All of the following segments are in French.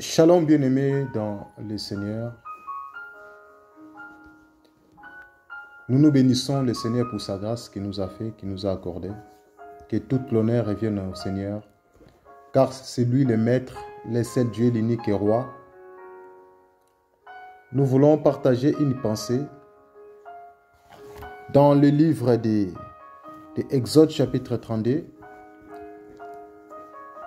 Shalom bien-aimés dans le Seigneur. Nous nous bénissons le Seigneur pour sa grâce qu'il nous a fait, qu'il nous a accordé. Que toute l'honneur revienne au Seigneur, car c'est lui le Maître, le seul Dieu, l'unique et roi. Nous voulons partager une pensée dans le livre de Exode chapitre 32.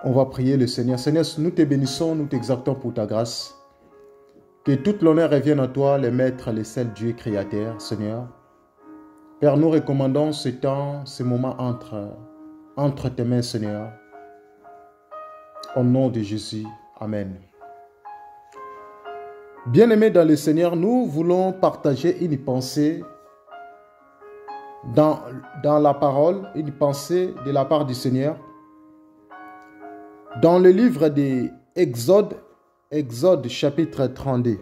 On va prier le Seigneur. Seigneur, nous te bénissons, nous t'exaltons pour ta grâce. Que toute l'honneur revienne à toi, le Maître, le seul Dieu créateur, Seigneur. Père, nous recommandons ce temps, ce moment entre tes mains, Seigneur. Au nom de Jésus. Amen. Bien-aimés dans le Seigneur, nous voulons partager une pensée dans la parole, une pensée de la part du Seigneur. Dans le livre d'Exode, Exode chapitre 32.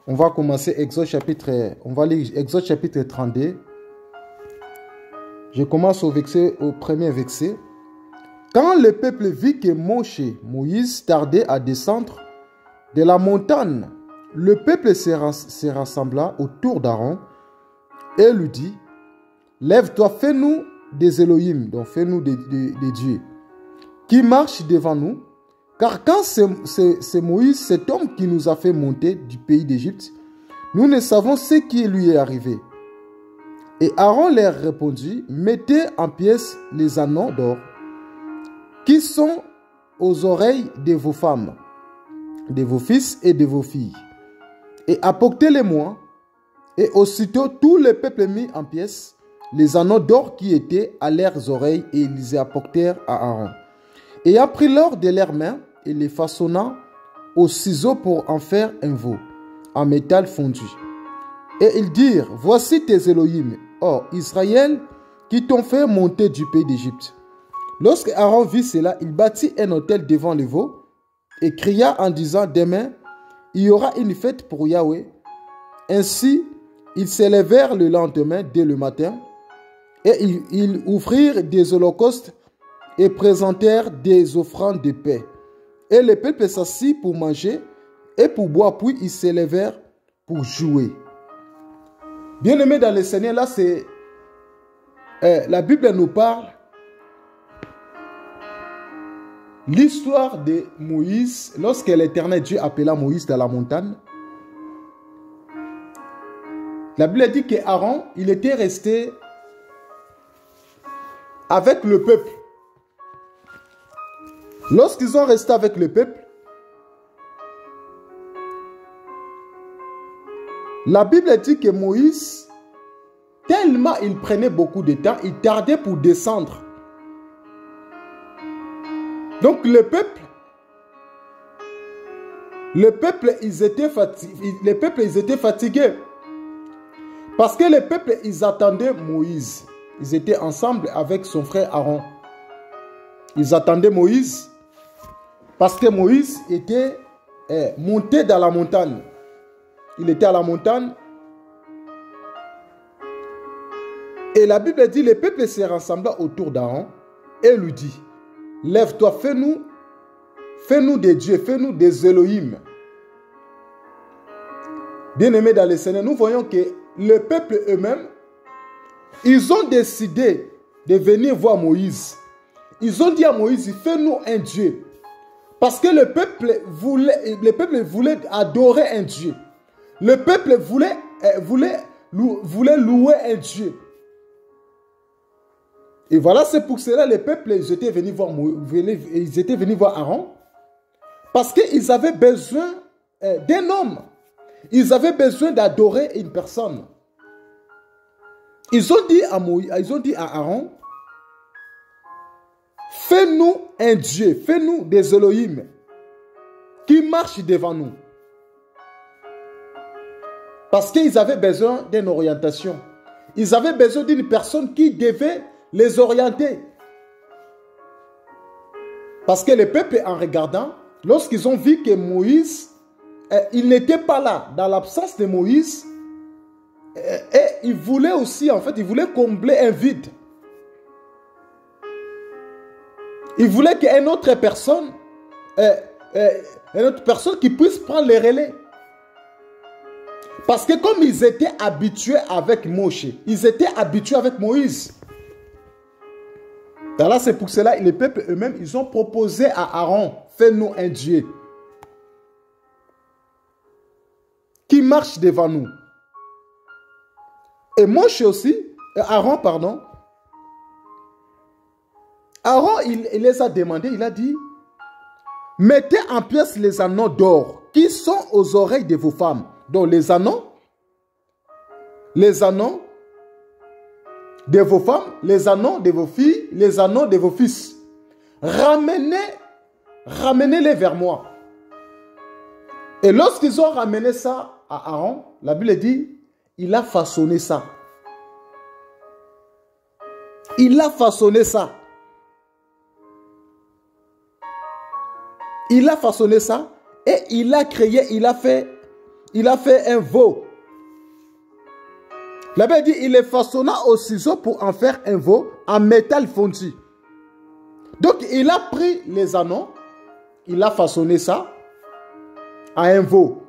On va commencer on va lire Exode chapitre 32. Je commence au premier verset. Quand le peuple vit que Moïse tardait à descendre de la montagne, le peuple se rassembla autour d'Aaron et lui dit, lève-toi, fais-nous des Elohim, donc fais-nous des dieux, qui marchent devant nous. Car quand c'est Moïse, cet homme qui nous a fait monter du pays d'Égypte, nous ne savons ce qui lui est arrivé. Et Aaron leur répondit, mettez en pièces les anneaux d'or qui sont aux oreilles de vos femmes, de vos fils et de vos filles, et apportez-les-moi. Et aussitôt tout le peuple mit en pièces les anneaux d'or qui étaient à leurs oreilles, et ils les apportèrent à Aaron. Et prit l'or de leurs mains et les façonna au ciseau pour en faire un veau en métal fondu. Et ils dirent, voici tes Elohim, oh Israël, qui t'ont fait monter du pays d'Égypte. Lorsque Aaron vit cela, il bâtit un autel devant le veau et cria en disant, demain, il y aura une fête pour Yahweh. Ainsi, ils s'élevèrent le lendemain dès le matin et ils ouvrirent des holocaustes et présentèrent des offrandes de paix. Et le peuple s'assit pour manger et pour boire, puis ils s'élevèrent pour jouer. Bien-aimés dans le Seigneur, là c'est... la Bible nous parle l'histoire de Moïse, lorsque l'Éternel Dieu appela Moïse dans la montagne. La Bible dit qu'Aaron, il était resté avec le peuple. Lorsqu'ils ont resté avec le peuple, la Bible dit que Moïse, tellement il prenait beaucoup de temps, il tardait pour descendre. Donc le peuple, ils étaient fatigués. Parce que le peuple, ils attendaient Moïse. Ils étaient ensemble avec son frère Aaron. Ils attendaient Moïse. Parce que Moïse était monté dans la montagne. Il était à la montagne. Et la Bible dit, le peuple se rassembla autour d'Aaron et lui dit, lève-toi, fais-nous des dieux, fais-nous des Elohim. Bien-aimés dans le Seigneur, nous voyons que le peuple eux-mêmes, ils ont décidé de venir voir Moïse. Ils ont dit à Moïse, fais-nous un Dieu. Parce que le peuple voulait adorer un Dieu. Le peuple voulait louer un Dieu. Et voilà, c'est pour cela que les peuples, ils étaient venus voir Aaron. Parce qu'ils avaient besoin d'un homme. Ils avaient besoin d'adorer une personne. Ils ont dit à Aaron, fais-nous un Dieu, fais-nous des Elohim qui marchent devant nous. Parce qu'ils avaient besoin d'une orientation. Ils avaient besoin d'une personne qui devait les orienter. Parce que le peuple, en regardant, lorsqu'ils ont vu que Moïse, il n'était pas là, dans l'absence de Moïse, et ils voulaient aussi, en fait, ils voulaient combler un vide. Ils voulaient qu'une autre personne une autre personne qui puisse prendre les relais. Parce que comme ils étaient habitués avec Moshe, ils étaient habitués avec Moïse. Et là, c'est pour cela, les peuples eux-mêmes, ils ont proposé à Aaron, fais-nous un Dieu qui marche devant nous. Et Moshe aussi, Aaron, pardon, Aaron, il les a demandé, il a dit, mettez en pièces les anneaux d'or qui sont aux oreilles de vos femmes. Donc les anneaux de vos femmes, les anneaux de vos filles, les anneaux de vos fils. Ramenez-les vers moi. Et lorsqu'ils ont ramené ça à Aaron, la Bible dit, il a façonné ça. Il a façonné ça. Il a façonné ça et il a créé, il a fait un veau. La Bible dit, il les façonna au ciseau pour en faire un veau en métal fondu. Donc, il a pris les anneaux, il a façonné ça à un veau.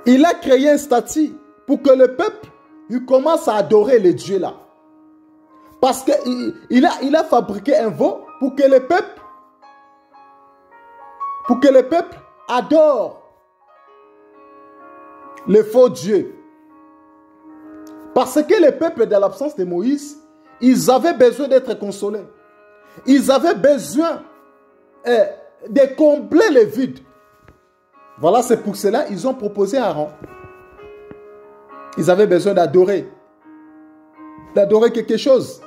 Il a créé un statut pour que le peuple il commence à adorer les dieux là. Parce qu'il a fabriqué un veau pour que le peuple adore les faux dieux. Parce que le peuple, dans l'absence de Moïse, ils avaient besoin d'être consolés. Ils avaient besoin de combler le vide. Voilà, c'est pour cela qu'ils ont proposé à Aaron. Ils avaient besoin d'adorer quelque chose.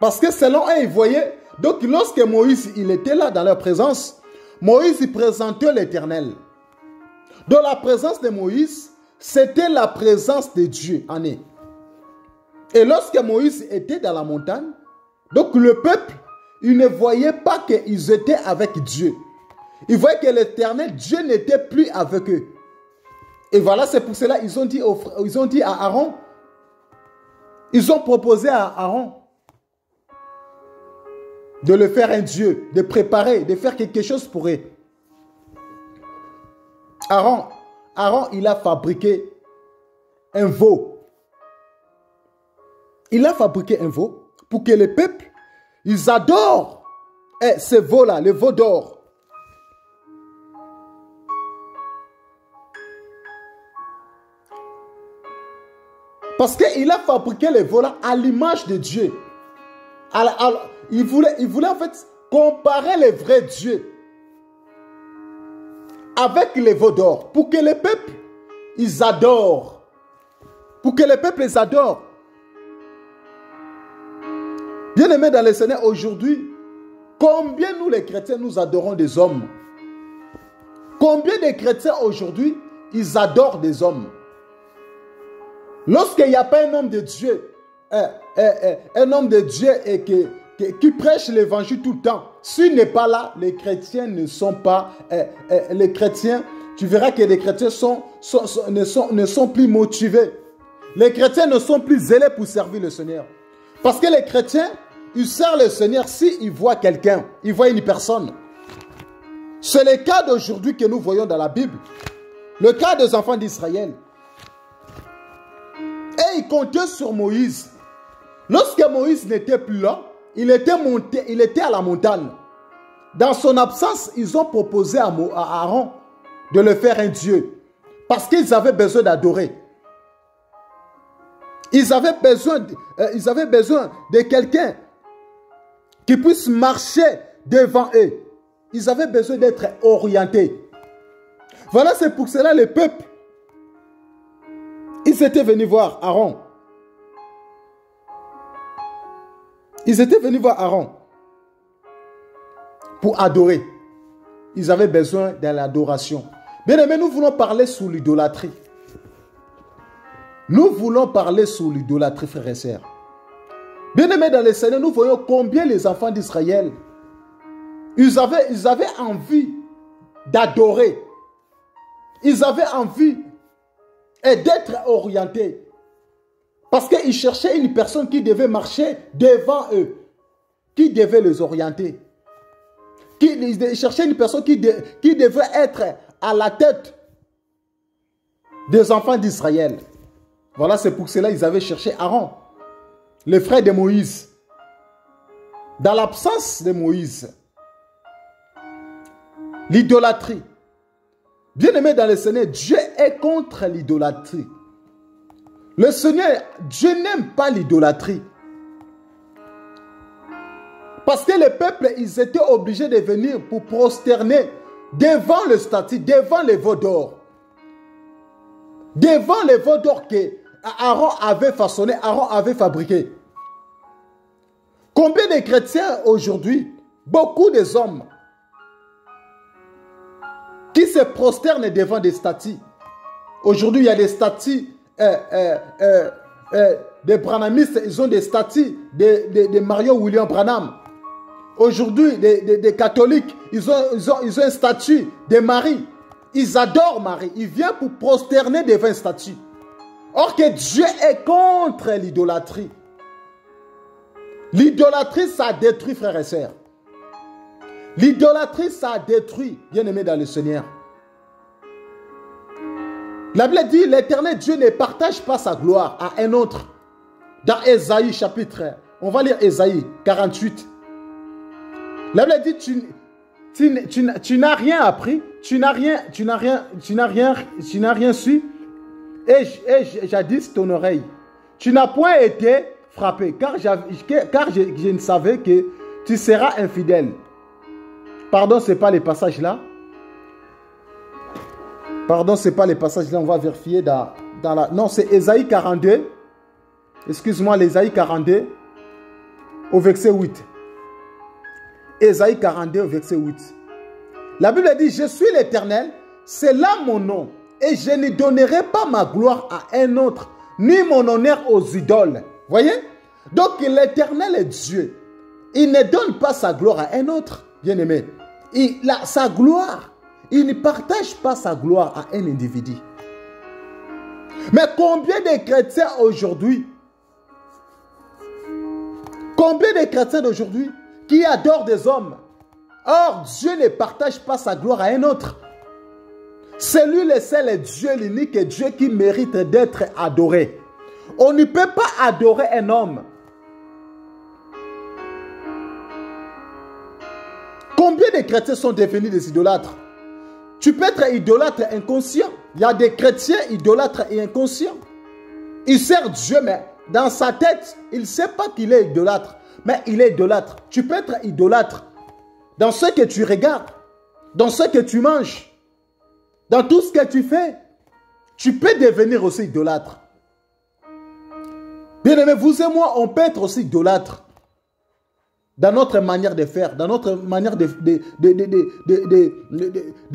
Parce que selon eux, ils voyaient. Donc, lorsque Moïse il était là dans leur présence, Moïse il présentait l'Éternel. Dans la présence de Moïse, c'était la présence de Dieu en eux. Et lorsque Moïse était dans la montagne, donc le peuple, il ne voyait pas qu'ils étaient avec Dieu. Ils voyaient que l'Éternel, Dieu n'était plus avec eux. Et voilà, c'est pour cela ils ont dit à Aaron, ils ont proposé à Aaron de le faire un Dieu, de préparer, de faire quelque chose pour eux. Aaron, il a fabriqué un veau. Il a fabriqué un veau pour que les peuples, ils adorent ce veau-là, le veau d'or. Parce qu'il a fabriqué le veau-là à l'image de Dieu. Il voulait en fait comparer les vrais dieux avec les veaux d'or pour que les peuples, ils adorent. Pour que les peuples, ils adorent. Bien-aimés dans le Seigneur, aujourd'hui, combien nous les chrétiens, nous adorons des hommes? Combien de chrétiens aujourd'hui, ils adorent des hommes? Lorsqu'il n'y a pas un homme de Dieu, un homme de Dieu qui prêche l'évangile tout le temps, s'il n'est pas là, les chrétiens ne sont pas... les chrétiens, tu verras que les chrétiens ne sont plus motivés. Les chrétiens ne sont plus zélés pour servir le Seigneur. Parce que les chrétiens, ils servent le Seigneur s'ils voient quelqu'un, ils voient une personne. C'est le cas d'aujourd'hui que nous voyons dans la Bible. Le cas des enfants d'Israël. Et ils comptaient sur Moïse. Lorsque Moïse n'était plus là, il était à la montagne. Dans son absence, ils ont proposé à Aaron de le faire un Dieu. Parce qu'ils avaient besoin d'adorer. Ils avaient besoin de quelqu'un qui puisse marcher devant eux. Ils avaient besoin d'être orientés. Voilà, c'est pour cela le peuple, ils étaient venus voir Aaron. Ils étaient venus voir Aaron pour adorer. Ils avaient besoin de l'adoration. Bien aimé, nous voulons parler sur l'idolâtrie. Nous voulons parler sur l'idolâtrie, frères et sœurs. Bien aimé dans le Seigneur, nous voyons combien les enfants d'Israël, ils avaient envie d'adorer. Ils avaient envie d'être orientés. Parce qu'ils cherchaient une personne qui devait marcher devant eux. qui devait les orienter. Ils cherchaient une personne qui devait être à la tête des enfants d'Israël. Voilà, c'est pour cela qu'ils avaient cherché Aaron, le frère de Moïse. Dans l'absence de Moïse, l'idolâtrie. Bien-aimé dans le Seigneur, Dieu est contre l'idolâtrie. Le Seigneur, Dieu n'aime pas l'idolâtrie. Parce que les peuples, ils étaient obligés de venir pour prosterner devant le statut, devant les veaux d'or. Devant les veaux d'or que Aaron avait façonné, Aaron avait fabriqué. Combien de chrétiens aujourd'hui, beaucoup des hommes, qui se prosternent devant des statues. Aujourd'hui, il y a des statues des branhamistes, ils ont des statues de Mario William Branham. Aujourd'hui, des catholiques, ils ont un statut de Marie. Ils adorent Marie. Ils viennent pour prosterner devant une statue. Or que Dieu est contre l'idolâtrie. L'idolâtrie, ça a détruit, frères et sœurs. L'idolâtrie, ça a détruit, bien-aimés dans le Seigneur. La Bible dit, l'Éternel Dieu ne partage pas sa gloire à un autre. Dans Ésaïe chapitre, on va lire Ésaïe 48. La Bible dit, tu n'as rien appris, tu n'as rien su, et jadis ton oreille. Tu n'as point été frappé, car je ne savais que tu seras infidèle. Pardon, ce n'est pas les passages là. Pardon, ce n'est pas les passages là. On va vérifier dans la... Non, c'est Ésaïe 42. Excuse-moi, l'Ésaïe 42 au verset 8. Ésaïe 42 au verset 8. La Bible dit, je suis l'Éternel, c'est là mon nom. Et je ne donnerai pas ma gloire à un autre, ni mon honneur aux idoles. Voyez? Donc l'Éternel est Dieu. Il ne donne pas sa gloire à un autre, bien-aimé. Sa gloire, il ne partage pas sa gloire à un individu. Mais combien de chrétiens aujourd'hui, qui adorent des hommes, or Dieu ne partage pas sa gloire à un autre. C'est lui le seul est Dieu, l'unique Dieu qui mérite d'être adoré. On ne peut pas adorer un homme. Combien de chrétiens sont devenus des idolâtres? Tu peux être idolâtre inconscient. Il y a des chrétiens idolâtres et inconscients. Il sert Dieu, mais dans sa tête, il ne sait pas qu'il est idolâtre. Mais il est idolâtre. Tu peux être idolâtre dans ce que tu regardes, dans ce que tu manges, dans tout ce que tu fais. Tu peux devenir aussi idolâtre. Bien aimé, vous et moi, on peut être aussi idolâtre. Dans notre manière de faire, dans notre manière de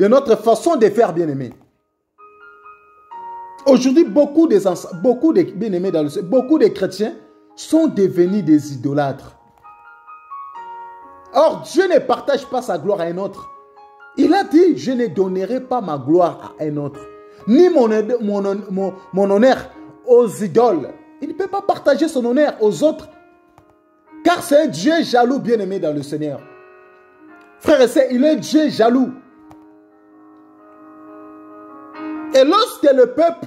notre façon de faire, bien-aimé. Aujourd'hui, beaucoup de bien-aimés dans le beaucoup de chrétiens sont devenus des idolâtres. Or, Dieu ne partage pas sa gloire à un autre. Il a dit, je ne donnerai pas ma gloire à un autre, ni mon honneur aux idoles. Il ne peut pas partager son honneur aux autres. Car c'est un Dieu jaloux, bien-aimé dans le Seigneur. Frère et sœurs, il est Dieu jaloux. Et lorsque le peuple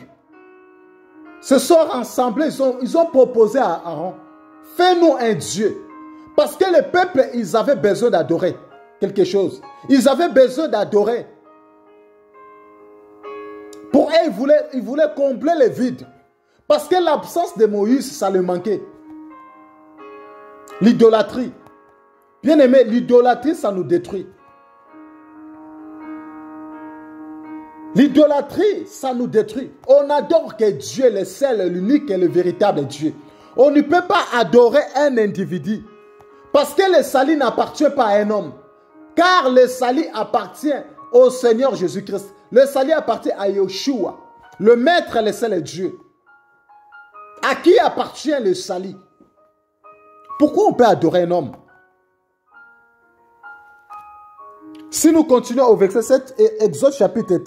se sont rassemblés, ils ont proposé à Aaron, fais-nous un Dieu. Parce que le peuple, ils avaient besoin d'adorer quelque chose. Ils avaient besoin d'adorer. Pour eux, ils voulaient combler le vide. Parce que l'absence de Moïse, ça leur manquait. L'idolâtrie. Bien aimé, l'idolâtrie, ça nous détruit. L'idolâtrie, ça nous détruit. On adore que Dieu, le seul, l'unique et le véritable Dieu. On ne peut pas adorer un individu. Parce que le salut n'appartient pas à un homme. Car le salut appartient au Seigneur Jésus-Christ. Le salut appartient à Yeshua. Le Maître, le seul est Dieu. À qui appartient le salut? Pourquoi on peut adorer un homme? Si nous continuons au verset 7, et Exode chapitre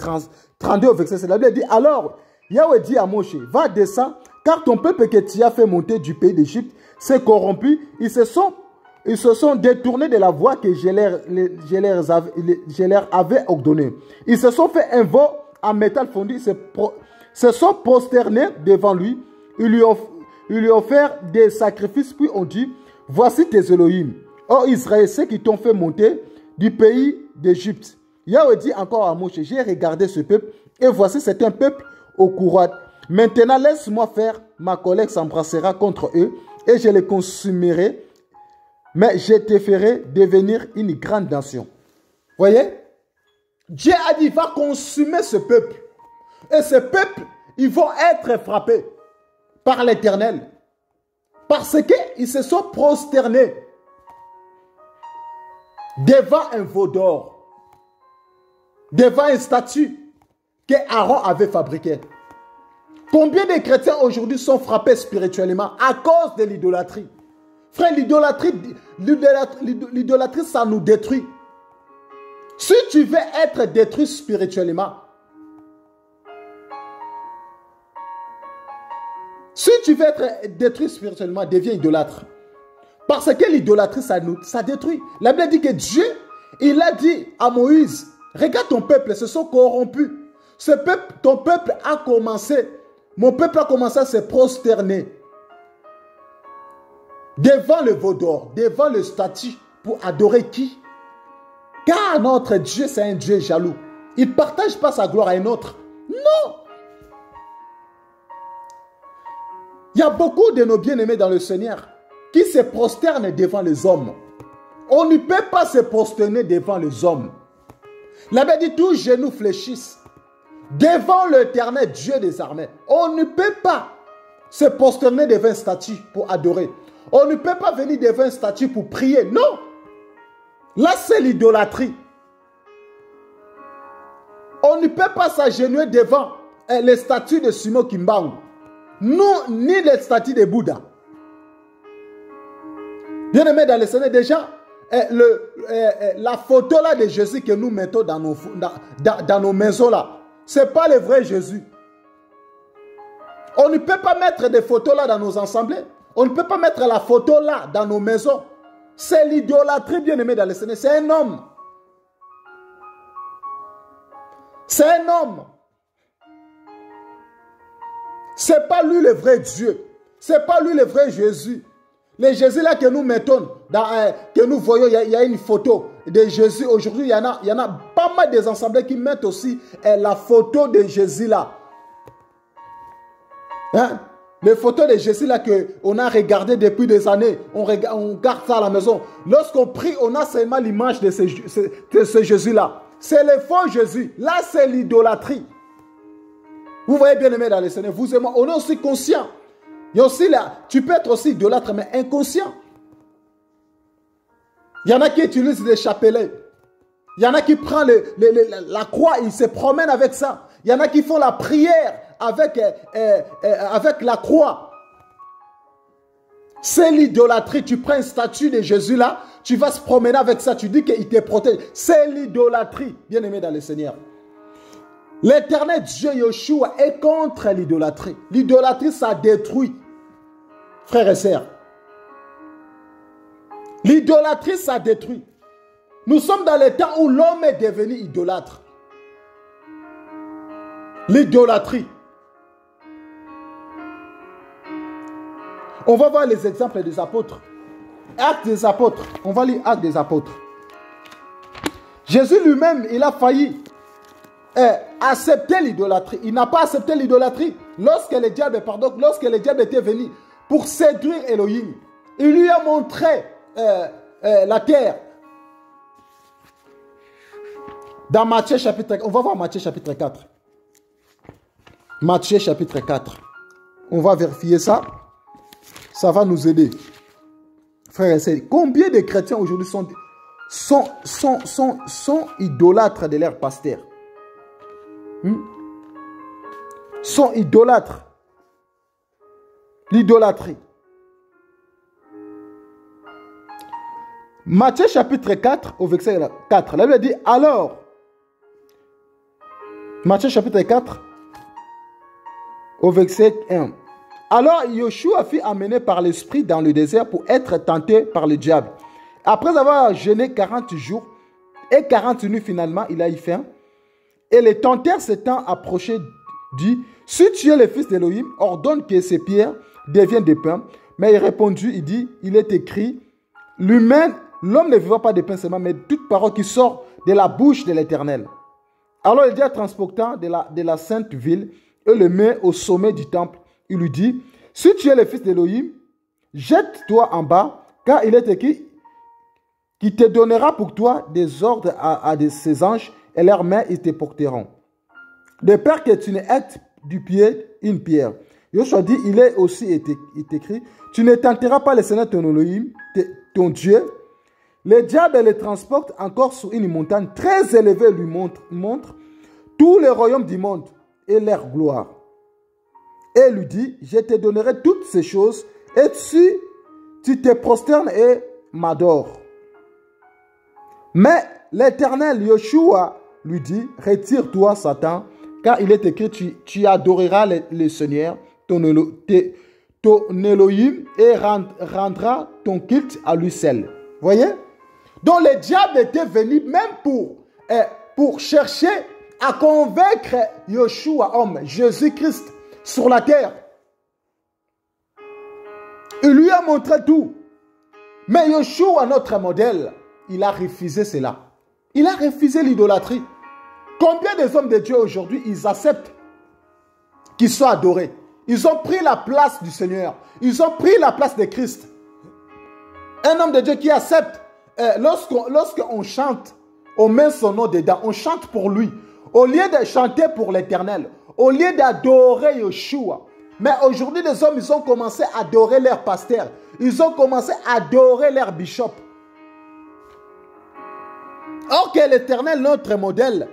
32 au verset 7, la Bible dit, alors Yahweh dit à Moshe, va descendre, car ton peuple que tu as fait monter du pays d'Égypte s'est corrompu, ils se sont ils se sont détournés de la voie que je leur avais ordonnée. Ils se sont fait un veau en métal fondu, se sont prosternés devant lui. Ils lui offert des sacrifices, puis ont dit, voici tes Elohim. Oh Israël, ceux qui t'ont fait monter du pays d'Égypte. Yahweh dit encore à Moïse, j'ai regardé ce peuple, et voici c'est un peuple au courroie. Maintenant laisse-moi faire, ma colère s'embrassera contre eux, et je les consumerai, mais je te ferai devenir une grande nation. Voyez? Dieu a dit, va consumer ce peuple. Et ce peuple, ils vont être frappés par l'Éternel. Parce qu'ils se sont prosternés devant un veau d'or, devant une statue que Aaron avait fabriquée. Combien de chrétiens aujourd'hui sont frappés spirituellement à cause de l'idolâtrie? Frère, l'idolâtrie, ça nous détruit. Si tu veux être détruit spirituellement, deviens idolâtre. Parce que l'idolâtrie, ça détruit. La Bible dit que Dieu, il a dit à Moïse, regarde ton peuple, ils se sont corrompus. Ton peuple a commencé, mon peuple a commencé à se prosterner devant le veau d'or, devant le statut, pour adorer qui? Car notre Dieu, c'est un Dieu jaloux. Il ne partage pas sa gloire à un autre. Non! Il y a beaucoup de nos bien-aimés dans le Seigneur qui se prosternent devant les hommes. On ne peut pas se prosterner devant les hommes. La Bible dit, tous genoux fléchissent devant l'Éternel Dieu des armées. On ne peut pas se prosterner devant un statut pour adorer. On ne peut pas venir devant un statut pour prier. Non. Là, c'est l'idolâtrie. On ne peut pas s'agenouiller devant les statues de Simon Kimbangu. Non, ni les statues de Bouddha. Bien aimé dans le Seigneur, déjà, la photo là de Jésus que nous mettons dans nos maisons là, ce n'est pas le vrai Jésus. On ne peut pas mettre des photos là dans nos assemblées. On ne peut pas mettre la photo là dans nos maisons. C'est l'idolâtrie, bien aimé dans le Seigneur. C'est un homme. C'est un homme. Ce n'est pas lui le vrai Dieu. Ce n'est pas lui le vrai Jésus. Les Jésus là que nous mettons, que nous voyons, il y a une photo de Jésus. Aujourd'hui, il y en a pas mal des assemblées qui mettent aussi la photo de Jésus là. Hein? Les photos de Jésus là qu'on a regardé depuis des années, on garde ça à la maison. Lorsqu'on prie, on a seulement l'image de ce Jésus là. C'est le faux Jésus. Là, c'est l'idolâtrie. Vous voyez bien aimé dans le Seigneur, vous et moi, on est aussi conscient. Il y a aussi là, tu peux être aussi idolâtre, mais inconscient. Il y en a qui utilisent des chapelets. Il y en a qui prennent la croix, ils se promènent avec ça. Il y en a qui font la prière avec la croix. C'est l'idolâtrie. Tu prends une statue de Jésus là, tu vas se promener avec ça, tu dis qu'il te protège. C'est l'idolâtrie, bien aimé dans le Seigneur. L'éternel Dieu Yeshua est contre l'idolâtrie. L'idolâtrie, ça détruit. Frères et sœurs. L'idolâtrie, ça détruit. Nous sommes dans le temps où l'homme est devenu idolâtre. L'idolâtrie. On va voir les exemples des apôtres. Actes des apôtres. On va lire Actes des apôtres. Jésus lui-même, il a failli accepter l'idolâtrie. Il n'a pas accepté l'idolâtrie lorsque le diable était venu pour séduire Elohim. Il lui a montré la terre. Dans Matthieu chapitre 4, on va voir Matthieu chapitre 4. Matthieu chapitre 4. On va vérifier ça. Ça va nous aider. Frères et sœurs, combien de chrétiens aujourd'hui sont idolâtres de leur pasteur? Sont idolâtres. L'idolâtrie. Matthieu chapitre 4 au verset 4. La Bible dit alors. Matthieu chapitre 4 au verset 1. Alors Yoshua fut amené par l'Esprit dans le désert pour être tenté par le diable. Après avoir jeûné 40 jours et 40 nuits, finalement, il a eu faim. Et les tenteurs s'étant approchés, dit, si tu es le fils d'Élohim, ordonne que ces pierres deviennent des pains. Mais il répondit, il dit, il est écrit, l'homme ne vivra pas de pain seulement, mais de toute parole qui sort de la bouche de l'Éternel. Alors il dit à transportant de la sainte ville et le met au sommet du temple. Il lui dit, si tu es le fils d'Élohim, jette-toi en bas, car il est écrit, qui te donnera pour toi des ordres à ses anges, et leurs mains ils te porteront. De peur que tu ne heurtes du pied une pierre. Joshua dit, il est aussi écrit, tu ne tenteras pas le Seigneur ton Elohim, ton Dieu. Le diable les transporte encore sur une montagne très élevée, lui montre tous les royaumes du monde et leur gloire. Et lui dit, je te donnerai toutes ces choses, et si tu te prosternes et m'adores. Mais l'Éternel Yoshua lui dit, retire-toi Satan, car il est écrit, tu adoreras le Seigneur, ton Elohim, et rendras ton culte à lui seul. Voyez? Donc le diable était venu même pour chercher à convaincre Yoshua, homme, Jésus-Christ, sur la terre. Il lui a montré tout. Mais Yoshua, notre modèle, il a refusé cela. Il a refusé l'idolâtrie. Combien des hommes de Dieu aujourd'hui, ils acceptent qu'ils soient adorés? Ils ont pris la place du Seigneur. Ils ont pris la place de Christ. Un homme de Dieu qui accepte, lorsqu'on chante, on met son nom dedans, on chante pour lui. Au lieu de chanter pour l'Éternel, au lieu d'adorer Yeshua. Mais aujourd'hui, les hommes, ils ont commencé à adorer leur pasteur. Ils ont commencé à adorer leur bishop. Or que l'Éternel, notre modèle,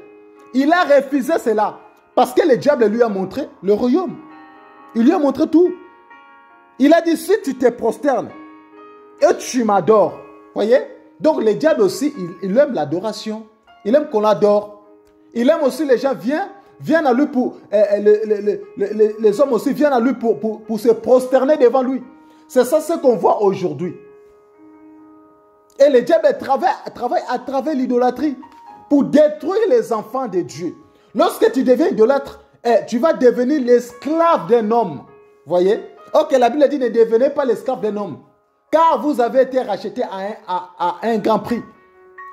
il a refusé cela. Parce que le diable lui a montré le royaume. Il lui a montré tout. Il a dit, si tu te prosternes et tu m'adores. Voyez? Donc le diable aussi, il aime l'adoration. Il aime qu'on l'adore. Il aime aussi les gens viennent à lui pour... les hommes aussi viennent à lui pour se prosterner devant lui. C'est ça ce qu'on voit aujourd'hui. Et le diable travaille à travers l'idolâtrie pour détruire les enfants de Dieu. Lorsque tu deviens idolâtre, tu vas devenir l'esclave d'un homme. Voyez? Ok, la Bible dit ne devenez pas l'esclave d'un homme. Car vous avez été rachetés à un grand prix.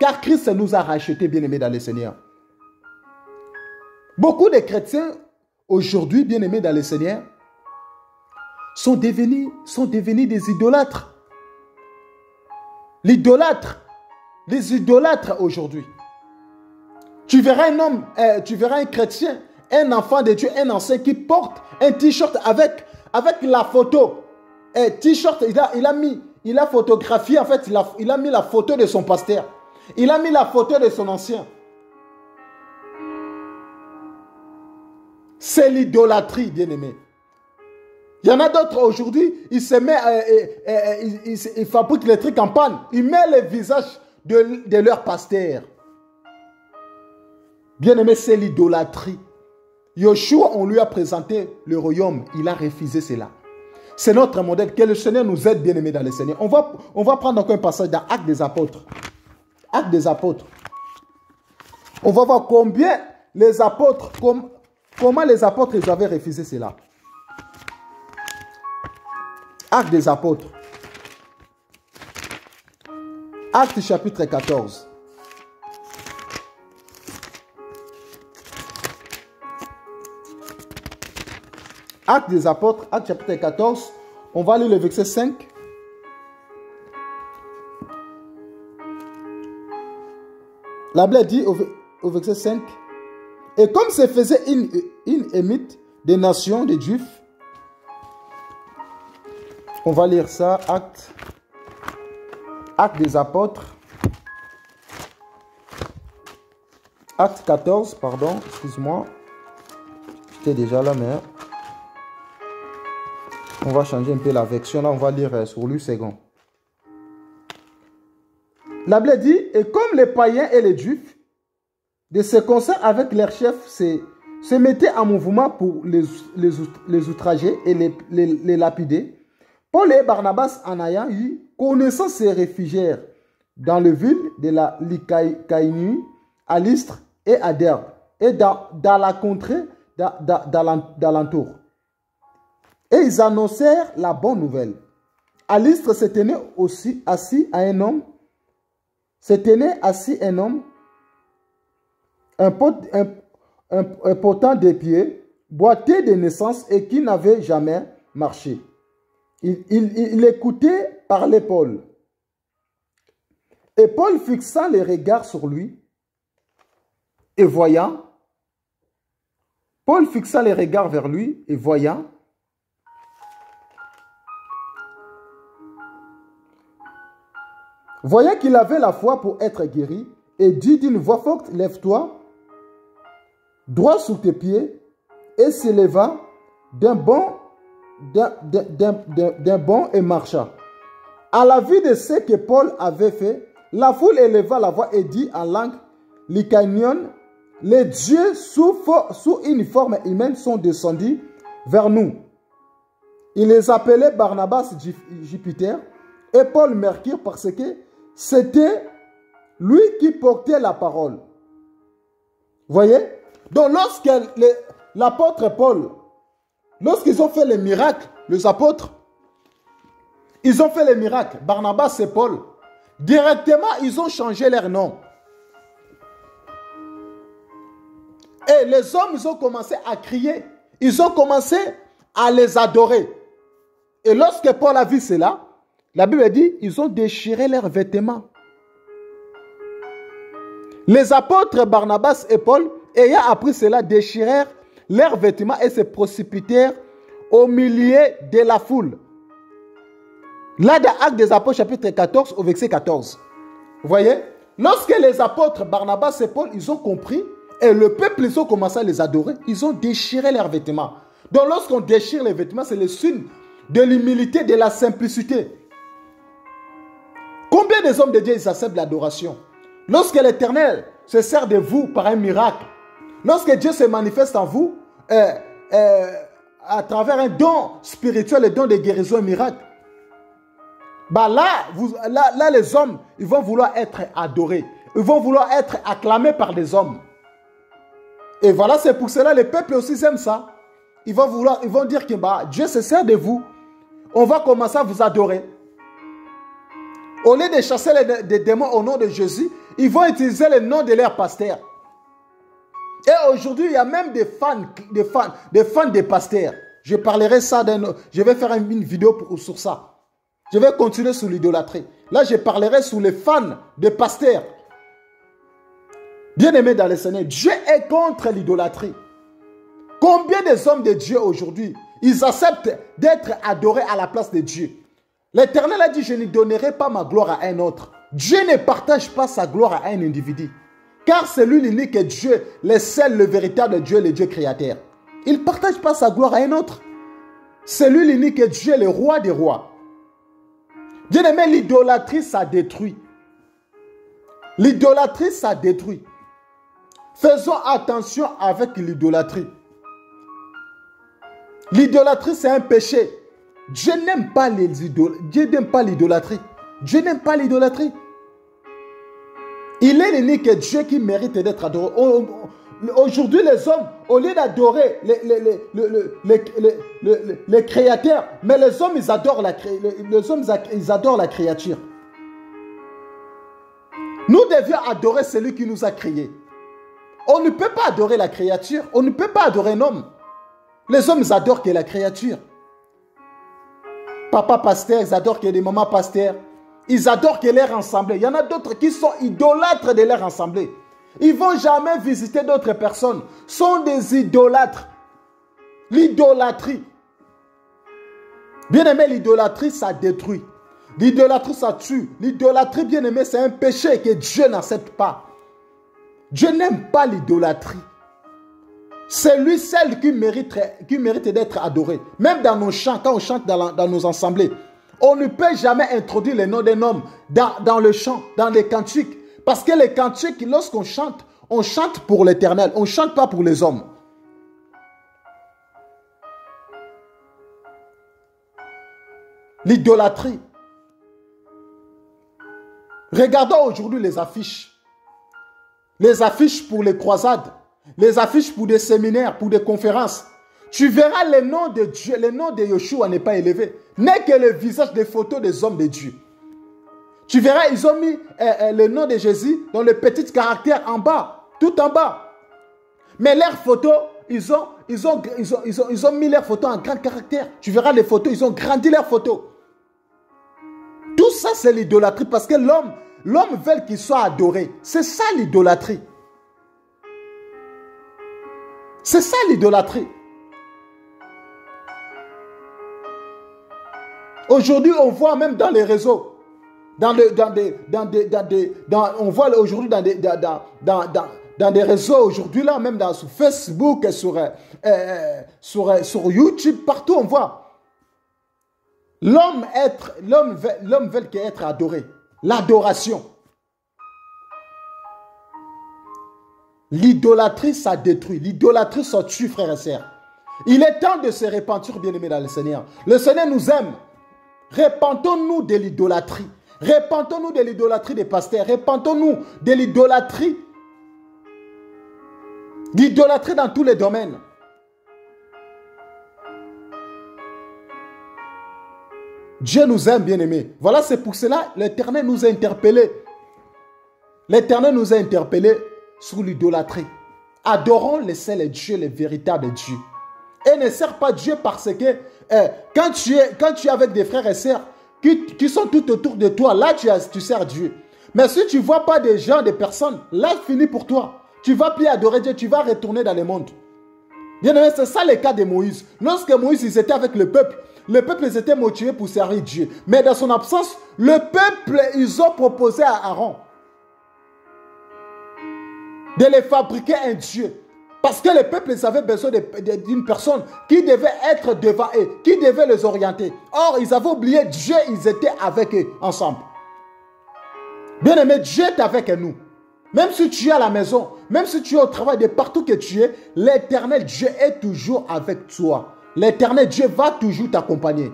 Car Christ nous a rachetés, bien-aimés dans le Seigneur. Beaucoup de chrétiens aujourd'hui, bien-aimés dans le Seigneur, sont devenus des idolâtres. Les idolâtres aujourd'hui. Tu verras un homme, tu verras un chrétien, un enfant de Dieu, un ancien qui porte un t-shirt avec la photo. Un t-shirt, il a photographié, en fait, il a mis la photo de son pasteur. Il a mis la photo de son ancien. C'est l'idolâtrie, bien-aimé. Il y en a d'autres aujourd'hui, ils se mettent, ils fabriquent les trucs en panne. Ils mettent le visage de leur pasteur. Bien-aimé, c'est l'idolâtrie. Yoshua, on lui a présenté le royaume. Il a refusé cela. C'est notre modèle. Que le Seigneur nous aide, bien-aimés dans le Seigneur. On va prendre encore un passage dans Actes des Apôtres. Actes des Apôtres. On va voir combien les apôtres, comment les apôtres ils avaient refusé cela. Actes des Apôtres. Actes chapitre 14. Actes des Apôtres, Actes chapitre 14. On va lire le verset 5. La Bible dit au verset 5. Et comme se faisait une émite des nations, des Juifs, on va lire ça, Actes des Apôtres, Acte 14, pardon, excuse-moi, j'étais déjà là, mais on va changer un peu la version, là on va lire sur lui second. La Bible dit, et comme les païens et les Juifs, de ce concert avec leurs chefs, se mettaient en mouvement pour les outrager et les lapider, Paul et Barnabas, en ayant eu connaissance, se réfugièrent dans le ville de la Lycaïnie, à Lystre et à Derbe, et dans la contrée d'alentour. Et ils annoncèrent la bonne nouvelle. À Lystre se tenait aussi assis un homme, un potent des pieds, boité de naissance et qui n'avait jamais marché. Il écoutait parler Paul. Et Paul fixa les regards sur lui et voyant, Paul fixa les regards vers lui et voyant, qu'il avait la foi pour être guéri, et dit d'une voix forte, lève-toi, droit sous tes pieds, et s'éleva d'un bond et marcha. À la vue de ce que Paul avait fait, la foule éleva la voix et dit en langue lycaonienne, les dieux sous une forme humaine sont descendus vers nous. Il les appelait Barnabas Jupiter et Paul Mercure parce que c'était lui qui portait la parole. Voyez? Donc lorsque l'apôtre Paul, lorsqu'ils ont fait les miracles, les apôtres, ils ont fait les miracles, Barnabas et Paul, directement ils ont changé leur nom. Et les hommes, ils ont commencé à crier, ils ont commencé à les adorer. Et lorsque Paul a vu cela, la Bible dit, ils ont déchiré leurs vêtements. Les apôtres Barnabas et Paul, ayant appris cela, déchirèrent leurs vêtements et se précipitèrent au milieu de la foule. Là, dans Actes des Apôtres, chapitre 14, au verset 14. Vous voyez? Lorsque les apôtres Barnabas et Paul, ils ont compris, et le peuple, ils ont commencé à les adorer, ils ont déchiré leurs vêtements. Donc, lorsqu'on déchire les vêtements, c'est le signe de l'humilité, de la simplicité. Combien des hommes de Dieu, ils acceptent l'adoration? Lorsque l'Éternel se sert de vous par un miracle, lorsque Dieu se manifeste en vous à travers un don spirituel, le don de guérison et miracle, bah là, les hommes, ils vont vouloir être adorés. Ils vont vouloir être acclamés par des hommes. Et voilà, c'est pour cela les peuples aussi aiment ça. Ils vont dire que bah, Dieu se sert de vous. On va commencer à vous adorer. Au lieu de chasser les démons au nom de Jésus, ils vont utiliser le nom de leur pasteur. Et aujourd'hui, il y a même des fans des pasteurs. Je parlerai ça, je vais faire une vidéo sur ça. Je vais continuer sur l'idolâtrie. Là, je parlerai sur les fans des pasteurs. Bien-aimés dans le Seigneur, Dieu est contre l'idolâtrie. Combien des hommes de Dieu aujourd'hui, ils acceptent d'être adorés à la place de Dieu? L'Éternel a dit, je ne donnerai pas ma gloire à un autre. Dieu ne partage pas sa gloire à un individu. Car c'est lui l'unique Dieu, le seul, le véritable Dieu, le Dieu créateur. Il ne partage pas sa gloire à un autre. C'est lui l'unique Dieu, le roi des rois. Bien-aimé, l'idolâtrie, ça détruit. L'idolâtrie, ça détruit. Faisons attention avec l'idolâtrie. L'idolâtrie, c'est un péché. Dieu n'aime pas l'idolâtrie. Dieu n'aime pas l'idolâtrie. Il est l'unique Dieu qui mérite d'être adoré. Aujourd'hui, les hommes, au lieu d'adorer les créateurs, mais les hommes, ils adorent la créature. Nous devions adorer celui qui nous a créés. On ne peut pas adorer la créature. On ne peut pas adorer un homme. Les hommes, ils adorent que la créature. Papa pasteur, ils adorent que les mamans pasteurs. Ils adorent que l'air assemblée. Il y en a d'autres qui sont idolâtres de l'air assemblée. Ils ne vont jamais visiter d'autres personnes. Sont des idolâtres. L'idolâtrie. Bien aimé, l'idolâtrie, ça détruit. L'idolâtrie, ça tue. L'idolâtrie, bien aimé, c'est un péché que Dieu n'accepte pas. Dieu n'aime pas l'idolâtrie. C'est lui seul qui mérite d'être adoré. Même dans nos chants, quand on chante dans nos assemblées, on ne peut jamais introduire le nom d'un homme dans le chant, dans les cantiques. Parce que les cantiques, lorsqu'on chante, on chante pour l'Éternel. On ne chante pas pour les hommes. L'idolâtrie. Regardons aujourd'hui les affiches. Les affiches pour les croisades. Les affiches pour des séminaires, pour des conférences. Tu verras le nom de Dieu, le nom de Yeshua n'est pas élevé. N'est que le visage des photos des hommes de Dieu. Tu verras, ils ont mis le nom de Jésus dans le petit caractère en bas, tout en bas. Mais leurs photos, ils ont mis leurs photos en grand caractère. Tu verras les photos, ils ont grandi leurs photos. Tout ça, c'est l'idolâtrie parce que l'homme veut qu'il soit adoré. C'est ça l'idolâtrie. C'est ça l'idolâtrie. Aujourd'hui, on voit même dans les réseaux, on voit aujourd'hui dans des réseaux aujourd'hui là, même sur Facebook, sur YouTube, partout on voit. L'homme veut être adoré. L'adoration. L'idolâtrie, ça détruit. L'idolâtrie, ça tue, frères et sœurs. Il est temps de se repentir, bien-aimés dans le Seigneur. Le Seigneur nous aime. Repentons-nous de l'idolâtrie. Repentons-nous de l'idolâtrie des pasteurs. Repentons-nous de l'idolâtrie. L'idolâtrie dans tous les domaines. Dieu nous aime, bien-aimés. Voilà, c'est pour cela l'Éternel nous a interpellés. L'Éternel nous a interpellés sur l'idolâtrie. Adorons le seul Dieu, le véritable Dieu. Et ne sers pas Dieu parce que quand tu es avec des frères et sœurs qui sont tout autour de toi, là tu sers Dieu. Mais si tu ne vois pas des gens, des personnes, là c'est fini pour toi. Tu ne vas plus adorer Dieu, tu vas retourner dans le monde. Bien aimé, c'est ça le cas de Moïse. Lorsque Moïse ils étaient avec le peuple ils étaient motivés pour servir Dieu. Mais dans son absence, le peuple, ils ont proposé à Aaron de les fabriquer un Dieu. Parce que le peuple, ils avaient besoin d'une personne qui devait être devant eux, qui devait les orienter. Or, ils avaient oublié Dieu, ils étaient avec eux, ensemble. Bien aimé, Dieu est avec nous. Même si tu es à la maison, même si tu es au travail, de partout que tu es, l'Éternel Dieu est toujours avec toi. L'Éternel Dieu va toujours t'accompagner.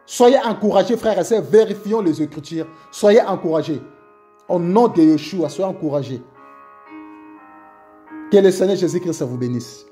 Soyez encouragés, frères et sœurs, vérifions les Écritures. Soyez encouragés. Au nom de Yeshua, soyez encouragés. Que le Seigneur Jésus-Christ vous bénisse.